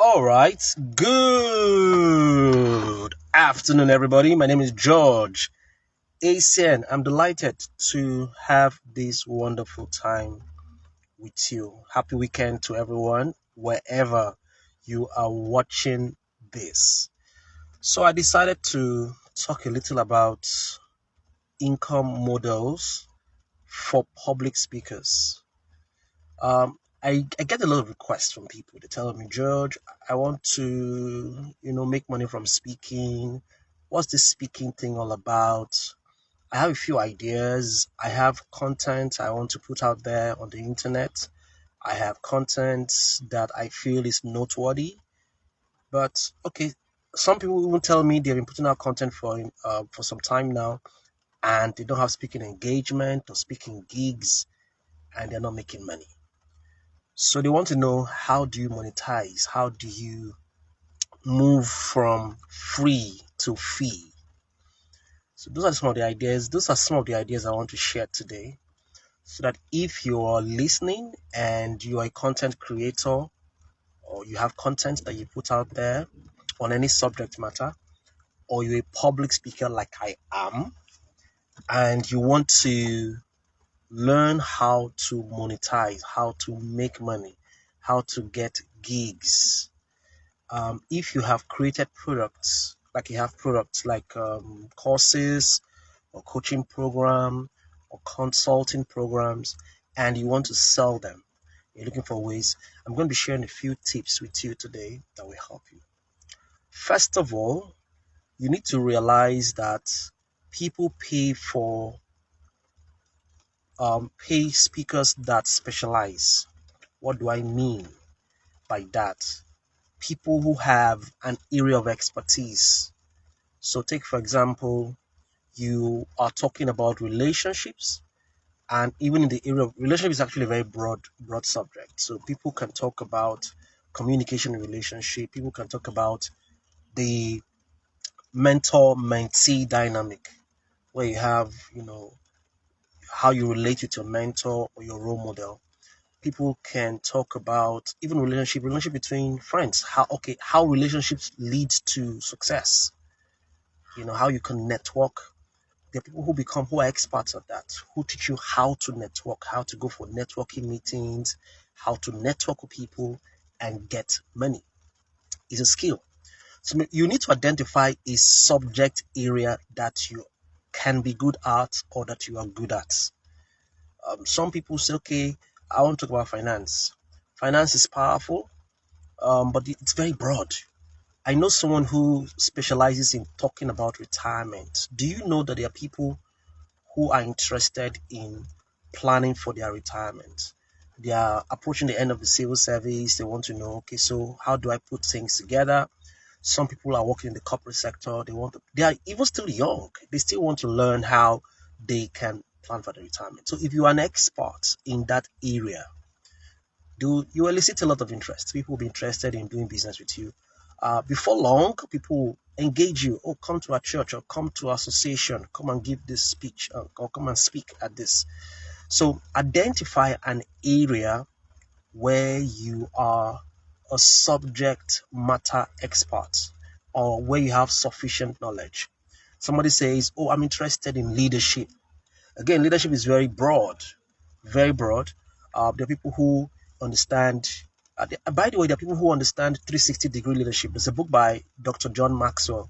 All right. Good afternoon, everybody. My name is George ACN. I'm delighted to have this wonderful time with you. Happy weekend to everyone, wherever you are watching this. So, I decided to talk a little about income models for public speakers. I get a lot of requests from people. They tell me, George, I want to, make money from speaking. What's this speaking thing all about? I have a few ideas. I have content I want to put out there on the internet. I have content that I feel is noteworthy. But okay, some people even tell me they've been putting out content for some time now, and they don't have speaking engagement or speaking gigs, and they're not making money. So they want to know, how do you monetize? How do you move from free to fee? So those are some of the ideas. Those are some of the ideas I want to share today. So that if you are listening and you are a content creator or you have content that you put out there on any subject matter, or you're a public speaker like I am, and you want to learn how to monetize, how to make money, how to get gigs, if you have created products, like you have products like courses or coaching program or consulting programs, and you want to sell them, you're looking for ways. I'm going to be sharing a few tips with you today that will help you. First of all, you need to realize that people pay speakers that specialize. What do I mean by that? People who have an area of expertise. So take for example, you are talking about relationships, and even in the area of relationship is actually a very broad subject. So people can talk about communication in relationship, people can talk about the mentor-mentee dynamic, where you have, how you relate with your mentor or your role model. People can talk about even relationship between friends, how relationships lead to success, how you can network. There are people who are experts at that, who teach you how to network, how to go for networking meetings, how to network with people and get money. It's a skill. So you need to identify a subject area that you can be good at or that you are good at. Some people say, okay, I want to talk about finance. Finance is powerful, but it's very broad. I know someone who specializes in talking about retirement. Do you know that there are people who are interested in planning for their retirement? They are approaching the end of the civil service. They want to know, okay, so how do I put things together? Some people are working in the corporate sector. They are even still young. They still want to learn how they can plan for their retirement. So if you are an expert in that area, do you elicit a lot of interest? People will be interested in doing business with you. Before long, people will engage you. Oh, come to our church or come to our association. Come and give this speech or come and speak at this. So identify an area where you are a subject matter expert or where you have sufficient knowledge. Somebody says, oh, I'm interested in leadership. Again, leadership is very broad, very broad. There are people who understand. By the way, there are people who understand 360-degree leadership. There's a book by Dr. John Maxwell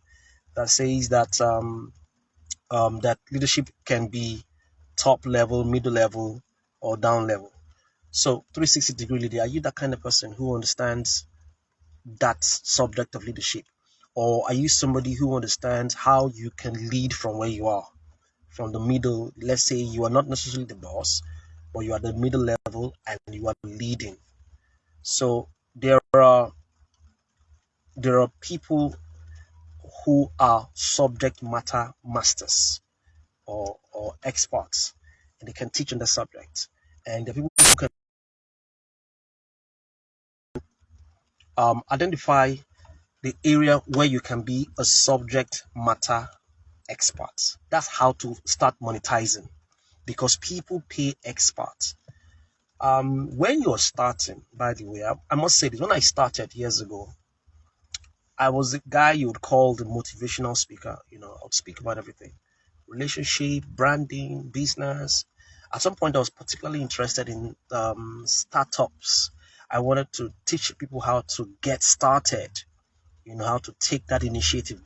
that says that leadership can be top level, middle level, or down level. So 360-degree leader, are you that kind of person who understands that subject of leadership? Or are you somebody who understands how you can lead from where you are? From the middle, let's say you are not necessarily the boss, but you are the middle level and you are leading. So there are people who are subject matter masters or experts, and they can teach on the subject. And the people who can identify the area where you can be a subject matter expert. That's how to start monetizing, because people pay experts. When you're starting, by the way, I must say this, when I started years ago, I was the guy you would call the motivational speaker. I would speak about everything: relationship, branding, business. At some point, I was particularly interested in startups. I wanted to teach people how to get started, how to take that initiative.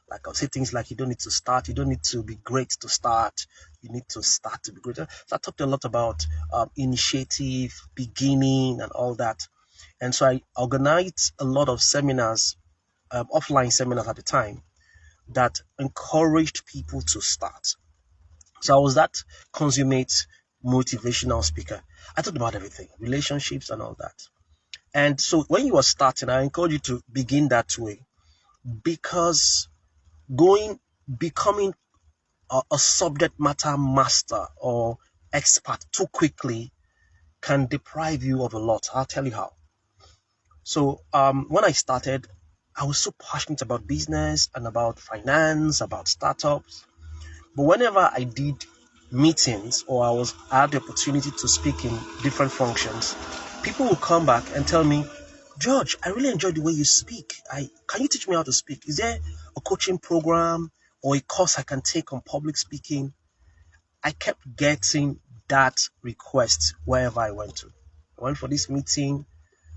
Like I'll say things like, you don't need to start, you don't need to be great to start, you need to start to be great. So I talked a lot about initiative, beginning, and all that. And so I organized a lot of seminars, offline seminars at the time, that encouraged people to start. So I was that consummate motivational speaker. I talked about everything, relationships and all that. And so when you are starting, I encourage you to begin that way, because going becoming a subject matter master or expert too quickly can deprive you of a lot. I'll tell you how. So when I started, I was so passionate about business and about finance, about startups. But whenever I did meetings, or I had the opportunity to speak in different functions, people will come back and tell me, George, I really enjoy the way you speak. Can you teach me how to speak? Is there a coaching program or a course I can take on public speaking? I kept getting that request wherever I went to. I went for this meeting.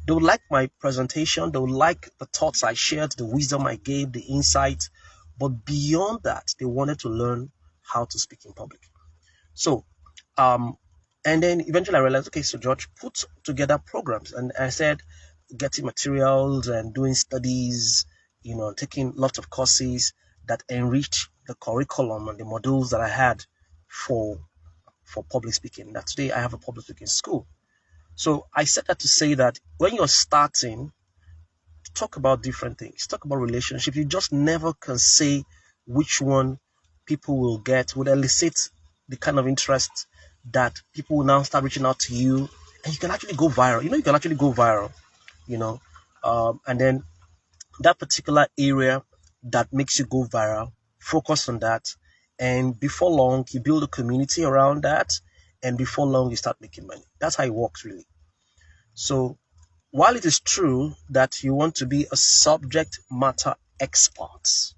They would like my presentation. They would like the thoughts I shared, the wisdom I gave, the insight. But beyond that, they wanted to learn how to speak in public. So, um, and then eventually I realized, okay, so George, put together programs. And I said, getting materials and doing studies, taking lots of courses that enrich the curriculum and the modules that I had for public speaking. That today I have a public speaking school. So I said that to say that when you're starting, talk about different things. Talk about relationships. You just never can say which one people will get, will elicit the kind of interest that people will now start reaching out to you, and you can actually go viral. You can actually go viral. You know, and then that particular area that makes you go viral, focus on that, and before long you build a community around that, and before long you start making money. That's how it works, really. So while it is true that you want to be a subject matter expert,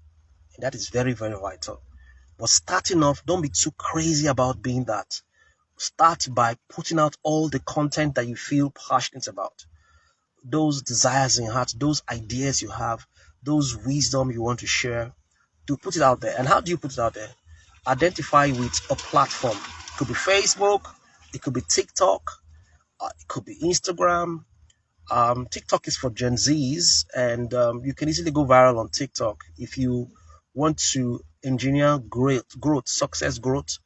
and that is very, very vital, but starting off, don't be too crazy about being that. Start by putting out all the content that you feel passionate about, those desires in your heart, those ideas you have, those wisdom you want to share. To put it out there. And how do you put it out there? Identify with a platform. It could be Facebook, it could be TikTok, it could be Instagram. TikTok is for Gen Zs, and you can easily go viral on TikTok if you want to engineer growth, success growth.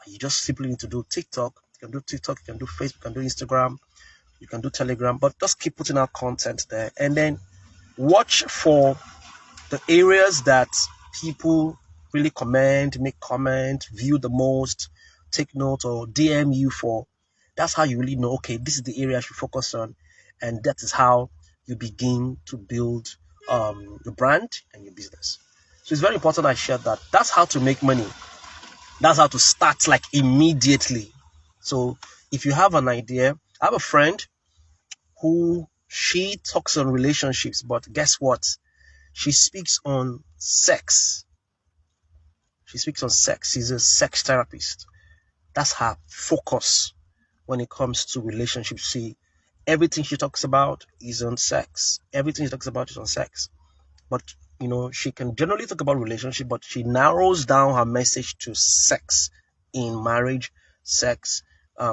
You just simply need to do TikTok. You can do TikTok, you can do Facebook, you can do Instagram, you can do Telegram, but just keep putting out content there. And then watch for the areas that people really comment, view the most, take note, or DM you for. That's how you really know, okay, this is the area I should focus on. And that is how you begin to build your brand and your business. So it's very important I share that. That's how to make money. That's how to start, like, immediately. So if you have an idea, I have a friend who, she talks on relationships, but guess what? She speaks on sex. She speaks on sex. She's a sex therapist. That's her focus when it comes to relationships. See, everything she talks about is on sex. Everything she talks about is on sex. But, she can generally talk about relationship, but she narrows down her message to sex in marriage, sex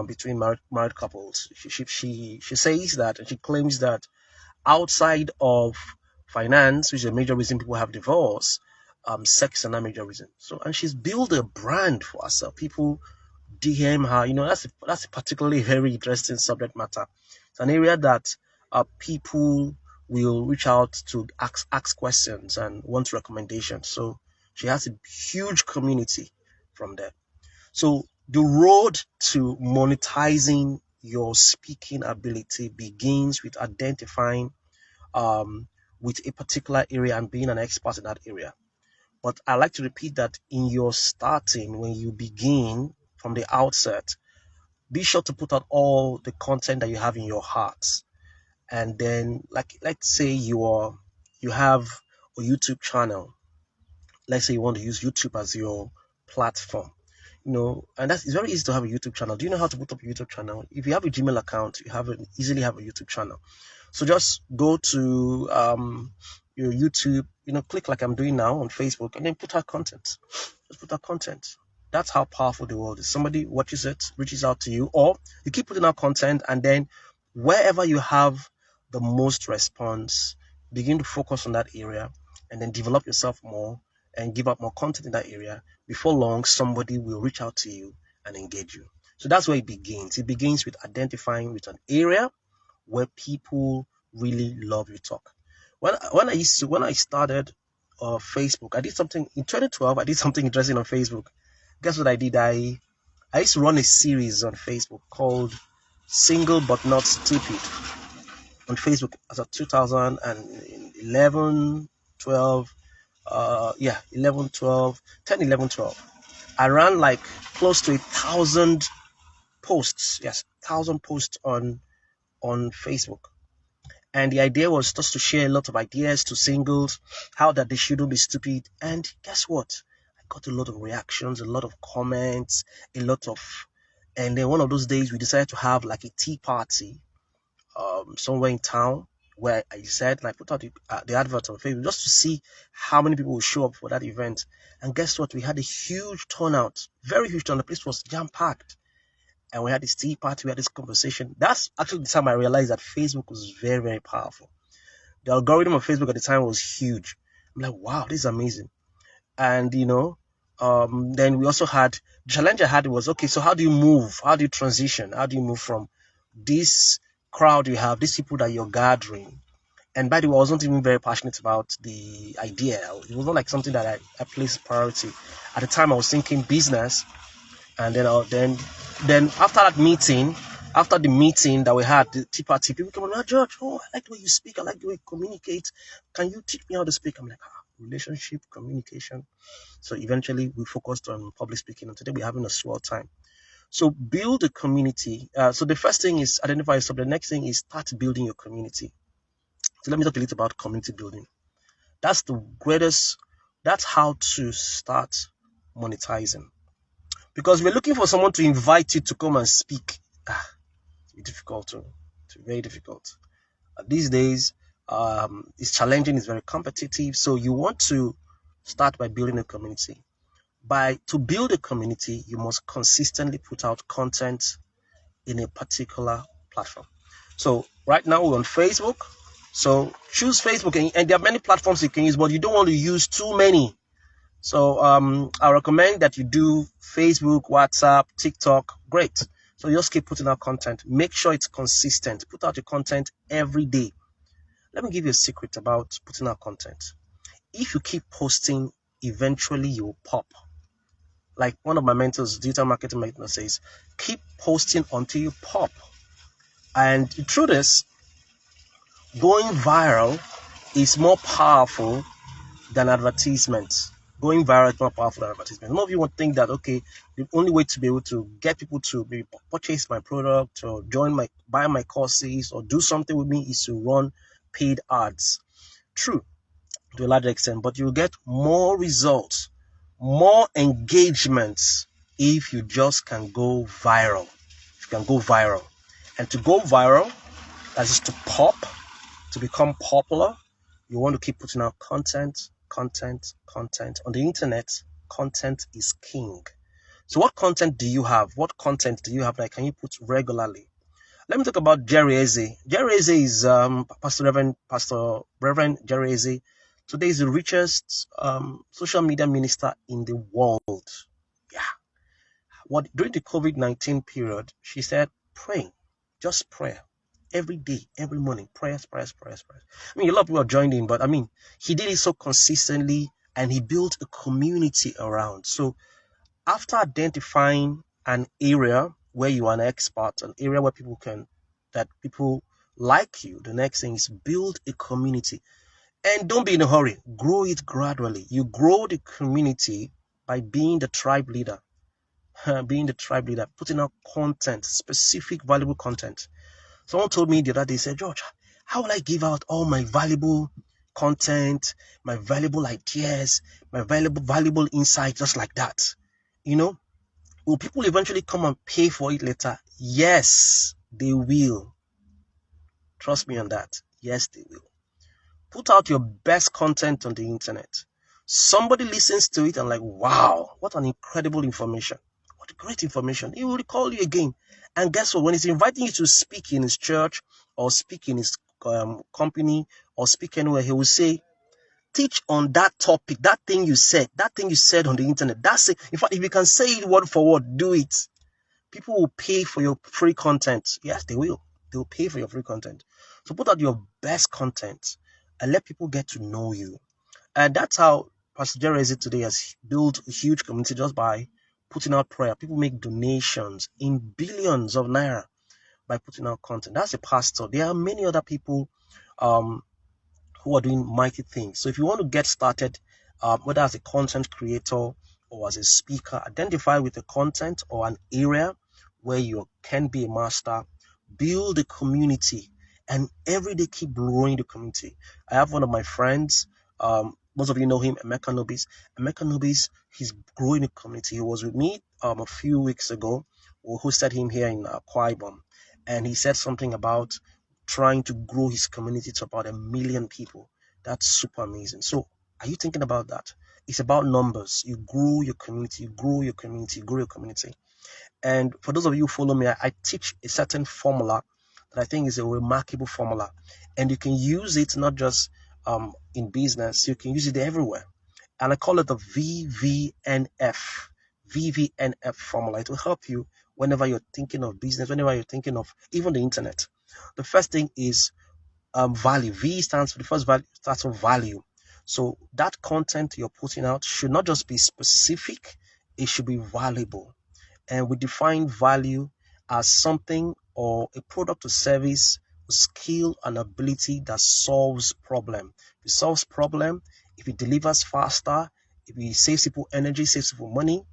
between married couples. She says that, and she claims that outside of finance, which is a major reason people have divorce, sex is another major reason. So, and she's built a brand for herself. People DM her. That's a particularly very interesting subject matter. It's an area that people will reach out to ask questions and want recommendations. So she has a huge community from there. So the road to monetizing your speaking ability begins with identifying um, with a particular area and being an expert in that area. But I like to repeat that in your starting, when you begin from the outset, be sure to put out all the content that you have in your heart. And then, like, let's say you have a YouTube channel. Let's say you want to use YouTube as your platform, and it's very easy to have a YouTube channel. Do you know how to put up a YouTube channel? If you have a Gmail account, you easily have a YouTube channel. So just go to your YouTube, click like I'm doing now on Facebook, and then put out content. Just put out content. That's how powerful the world is. Somebody watches it, reaches out to you, or you keep putting out content, and then wherever you have the most response, begin to focus on that area, and then develop yourself more and give up more content in that area. Before long, somebody will reach out to you and engage you. So that's where it begins. It begins with identifying with an area where people really love your talk. When I started Facebook, I did something in 2012. I did something interesting on Facebook. Guess what I did? I used to run a series on Facebook called "Single but Not Stupid" on Facebook as of 2011, 12. 11, 12, 10, 11, 12. I ran like close to 1,000 posts. Yes, 1,000 posts on Facebook. And the idea was just to share a lot of ideas to singles, how that they shouldn't be stupid. And guess what? I got a lot of reactions, a lot of comments, and then one of those days we decided to have like a tea party somewhere in town where I said, like, put out the advert on Facebook just to see how many people will show up for that event. And guess what? We had a huge turnout, very huge turnout. The place was jam packed. And we had this tea party, we had this conversation. That's actually the time I realized that Facebook was very, very powerful. The algorithm of Facebook at the time was huge. I'm like, wow, this is amazing. And, then we also had, the challenge I had was, okay, so how do you move? How do you transition? How do you move from this crowd you have, these people that you're gathering? And by the way, I wasn't even very passionate about the idea. It was not like something that I placed priority. At the time, I was thinking business. And then after that meeting, after the meeting that we had, the tea party, people come on, George, I like the way you speak. I like the way you communicate. Can you teach me how to speak? I'm like, relationship, communication. So eventually we focused on public speaking. And today we're having a swell time. So build a community. So the first thing is identify yourself. The next thing is start building your community. So let me talk a little about community building. That's how to start monetizing. Because we're looking for someone to invite you to come and speak. It's difficult it's very difficult. These days, it's challenging, it's very competitive. So you want to start by building a community. To build a community, you must consistently put out content in a particular platform. So right now we're on Facebook. So choose Facebook, and there are many platforms you can use, but you don't want to use too many. So I recommend that you do Facebook, WhatsApp, TikTok. Great. So just keep putting out content. Make sure it's consistent. Put out your content every day. Let me give you a secret about putting out content. If you keep posting, eventually you will pop. Like one of my mentors, digital marketing mentor, says, keep posting until you pop. And through this, going viral is more powerful than advertisements. Going viral is more powerful than advertisement. Some of you would think that, okay, the only way to be able to get people to maybe purchase my product or buy my courses or do something with me is to run paid ads. True, to a large extent, but you'll get more results, more engagements if you just can go viral. If you can go viral. And to go viral, that is to pop, to become popular, you want to keep putting out content. On the internet, content is king. So what content do you have? What content do you have that can you put regularly? Let me talk about Jerry Eze. Jerry Eze is Pastor Reverend Jerry Eze. Today is the richest social media minister in the world. Yeah. During the COVID-19 period, she said, praying, just prayer. Every day, every morning, prayers. I mean, a lot of people are joining, but I mean, he did it so consistently and he built a community around. So after identifying an area where you are an expert, an area where people like you, the next thing is build a community. And don't be in a hurry. Grow it gradually. You grow the community by being the tribe leader. being the tribe leader, putting out content, specific, valuable content. Someone told me the other day, said, George, how will I give out all my valuable content, my valuable ideas, my valuable insight just like that? You know, will people eventually come and pay for it later? Yes, they will. Trust me on that. Yes, they will. Put out your best content on the internet. Somebody listens to it and like, wow, what an incredible information. What great information. He will call you again. And guess what? When he's inviting you to speak in his church or speak in his company or speak anywhere, he will say, teach on that topic, that thing you said on the internet. That's it. In fact, if you can say it word for word, do it. People will pay for your free content. Yes, they will. They will pay for your free content. So put out your best content and let people get to know you. And that's how Pastor Jerry is it today has built a huge community just by putting out prayer. People make donations in billions of naira by putting out content. That's a pastor. There are many other people um, who are doing mighty things. So if you want to get started, whether as a content creator or as a speaker, identify with a content or an area where you can be a master, build a community, and every day keep growing the community. I have one of my friends, most of you know him, Emeka Nobis. Emeka Nobis, he's growing the community. He was with me a few weeks ago. We hosted him here in Akwa Ibom, and he said something about trying to grow his community to about 1 million people. That's super amazing. So, are you thinking about that? It's about numbers. You grow your community, you grow your community, you grow your community. And for those of you who follow me, I teach a certain formula that I think is a remarkable formula. And you can use it not just in business, you can use it everywhere. And I call it the VVNF. VVNF formula. It will help you whenever you're thinking of business, whenever you're thinking of even the internet. The first thing is value. V stands for the first value, starts for value. So that content you're putting out should not just be specific, it should be valuable. And we define value as something or a product or service, a skill and ability that solves problem. If it solves problem, if it delivers faster, if it saves people energy, saves people money,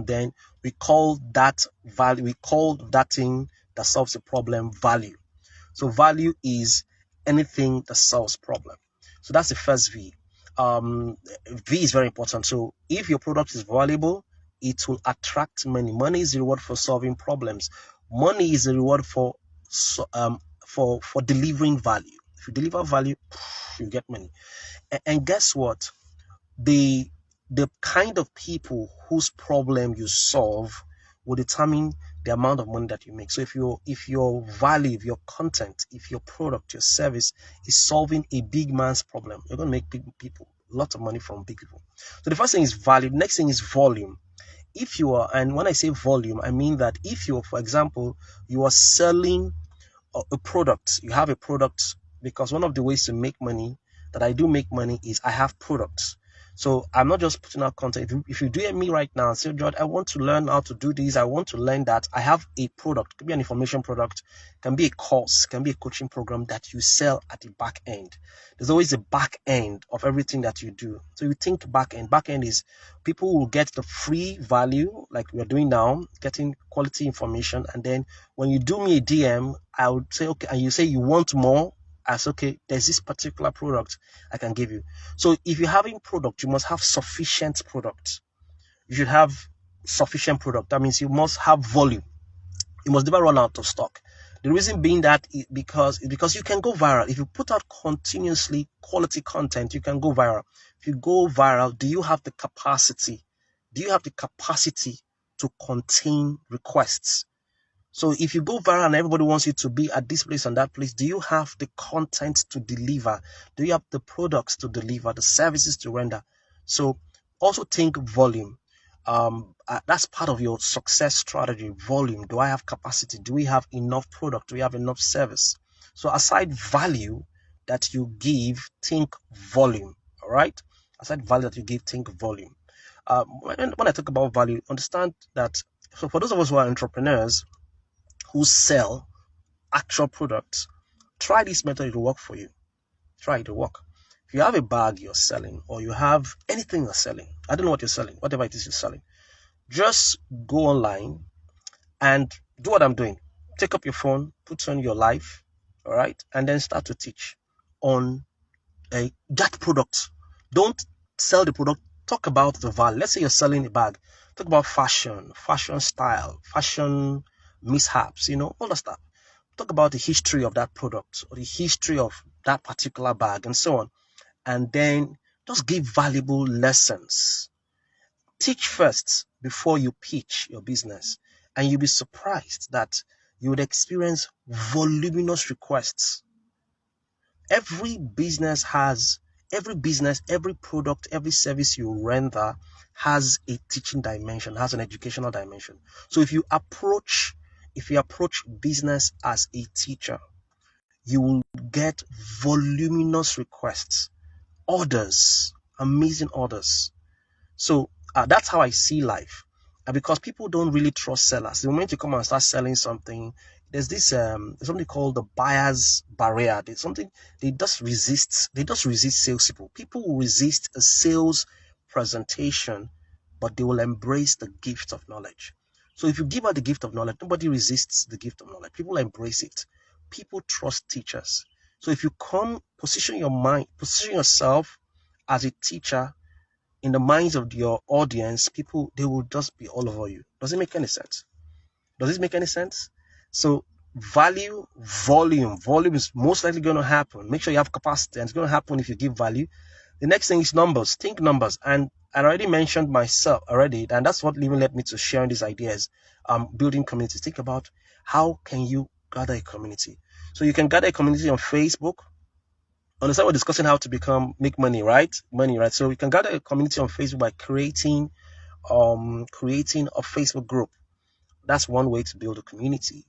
then we call that value, we call that thing that solves a problem value. So value is anything that solves problem. So that's the first V. V is very important. So if your product is valuable, it will attract money. Money is the reward for solving problems. Money is the reward for delivering value. If you deliver value, you get money. And guess what? The kind of people whose problem you solve will determine the amount of money that you make. So if your value, if your content, if your product, your service is solving a big man's problem, you're going to make big people lots of money from big people. So the first thing is value. The next thing is volume. If you are, and when I say volume, I mean that if you, for example, you are selling a product, you have a product, because one of the ways to make money that I do make money is I have products. So I'm not just putting out content. If you do me right now and say, George, I want to learn how to do this, I want to learn that, I have a product. It can be an information product, can be a course, can be a coaching program that you sell at the back end. There's always a back end of everything that you do. So you think back end. Back end is people will get the free value like we're doing now, getting quality information. And then when you do me a DM, I would say, okay, and you say you want more, as okay, there's this particular product I can give you. So if you're having product, you must have sufficient product. You should have sufficient product. That means you must have volume. You must never run out of stock. The reason being that is because you can go viral. If you put out continuously quality content, you can go viral. If you go viral, do you have the capacity? Do you have the capacity to contain requests? So if you go viral and everybody wants you to be at this place and that place, do you have the content to deliver? Do you have the products to deliver, the services to render? So also think volume. That's part of your success strategy. Volume. Do I have capacity? Do we have enough product? Do we have enough service? So aside value that you give, think volume. All right. Aside value that you give, think volume. When I talk about value, understand that. So for those of us who are entrepreneurs, who sell actual products, try this method, it will work for you. Try it, to work. If you have a bag you're selling, or you have anything you're selling, I don't know what you're selling, whatever it is you're selling, Just go online and do what I'm doing. Take up your phone, put on your live, all right, and then start to teach on that product. Don't sell the product. Talk about the value. Let's say you're selling a bag. Talk about fashion, fashion style, fashion mishaps, all the stuff. Talk about the history of that product or the history of that particular bag and so on. And then just give valuable lessons. Teach first before you pitch your business. And you'll be surprised that you would experience voluminous requests. Every product, every service you render has a teaching dimension, has an educational dimension. So if you approach business as a teacher, you will get voluminous requests, orders, amazing orders. So that's how I see life. And because people don't really trust sellers, the moment you come and start selling something, there's something called the buyer's barrier. There's something they just resist salespeople. People will resist a sales presentation, but they will embrace the gift of knowledge. So if you give out the gift of knowledge, nobody resists the gift of knowledge. People embrace it. People trust teachers. So if you come, position yourself as a teacher in the minds of your audience, people, they will just be all over you. Does it make any sense? Does this make any sense? So value, volume is most likely going to happen. Make sure you have capacity, and it's going to happen if you give value. The next thing is numbers. Think numbers. And I already mentioned myself already, and that's what even led me to sharing these ideas. Building communities. Think about how can you gather a community. So you can gather a community on Facebook. Understand, we're discussing how to make money, right? Money, right? So we can gather a community on Facebook by creating a Facebook group. That's one way to build a community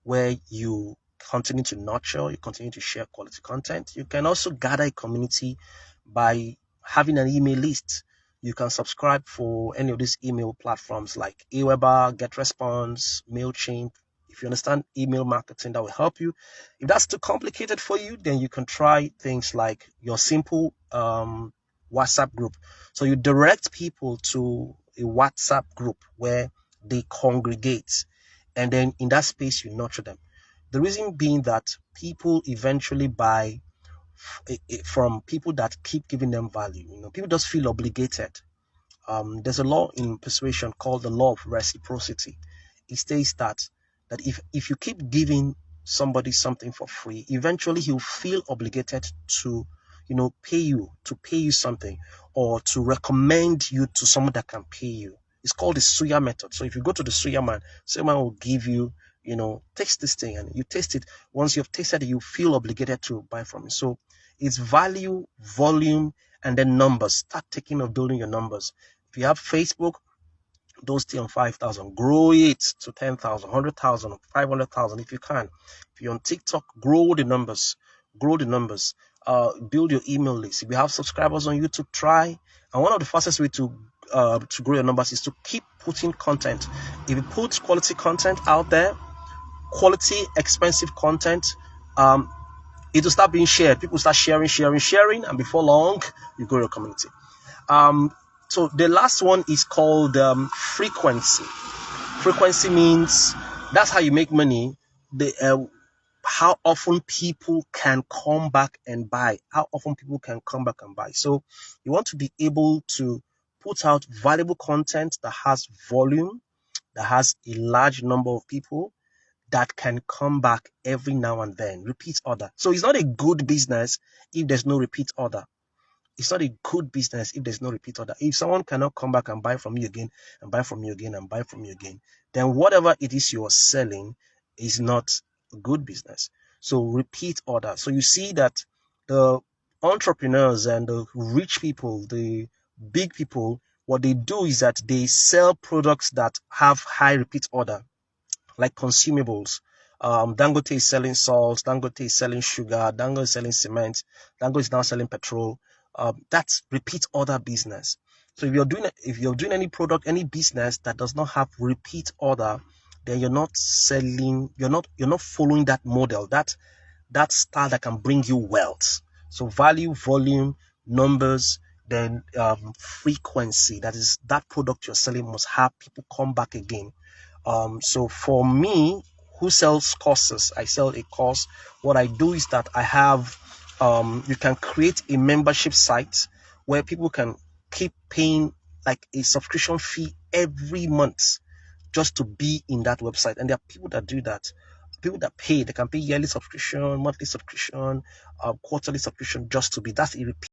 where you continue to nurture, you continue to share quality content. You can also gather a community by having an email list. You can subscribe for any of these email platforms like Aweber, GetResponse, MailChimp. If you understand email marketing, that will help you. If that's too complicated for you, then you can try things like your simple WhatsApp group. So you direct people to a WhatsApp group where they congregate, and then in that space you nurture them. The reason being that people eventually buy from people that keep giving them value. People just feel obligated. There's a law in persuasion called the law of reciprocity. It states that if you keep giving somebody something for free, eventually he'll feel obligated to pay you something, or to recommend you to someone that can pay you. It's called the Suya method. So if you go to the Suya man will give you, taste this thing, and you taste it. Once you've tasted it, you feel obligated to buy from it. So it's value, volume, and then numbers. Start taking of building your numbers. If you have Facebook, don't stay on 5,000. Grow it to 10,000, 100,000, 500,000 if you can. If you're on TikTok, grow the numbers. Grow the numbers. Build your email list. If you have subscribers on YouTube, try. And one of the fastest way to grow your numbers is to keep putting content. If you put quality content out there, quality, expensive content, it will start being shared. People start sharing, and before long, you grow your community. So the last one is called frequency. Frequency means that's how you make money. How often people can come back and buy. How often people can come back and buy. So you want to be able to put out valuable content that has volume, that has a large number of people that can come back every now and then. Repeat order. So it's not a good business if there's no repeat order. It's not a good business if there's no repeat order. If someone cannot come back and buy from you again, and buy from you again, and buy from you again, then whatever it is you're selling is not a good business. So repeat order. So you see that the entrepreneurs and the rich people, the big people, what they do is that they sell products that have high repeat order, like consumables. Dangote is selling salt, Dangote is selling sugar, Dangote is selling cement, Dangote is now selling petrol. That's repeat order business. So if you're doing any product, any business that does not have repeat order, then you're not selling, you're not following that model, that style that can bring you wealth. So value, volume, numbers, Then frequency, that is, that product you're selling must have people come back again. So for me, who sells courses, I sell a course. What I do is that I have, you can create a membership site where people can keep paying like a subscription fee every month just to be in that website. And there are people that do that. People that pay, they can pay yearly subscription, monthly subscription, quarterly subscription just to be. That's a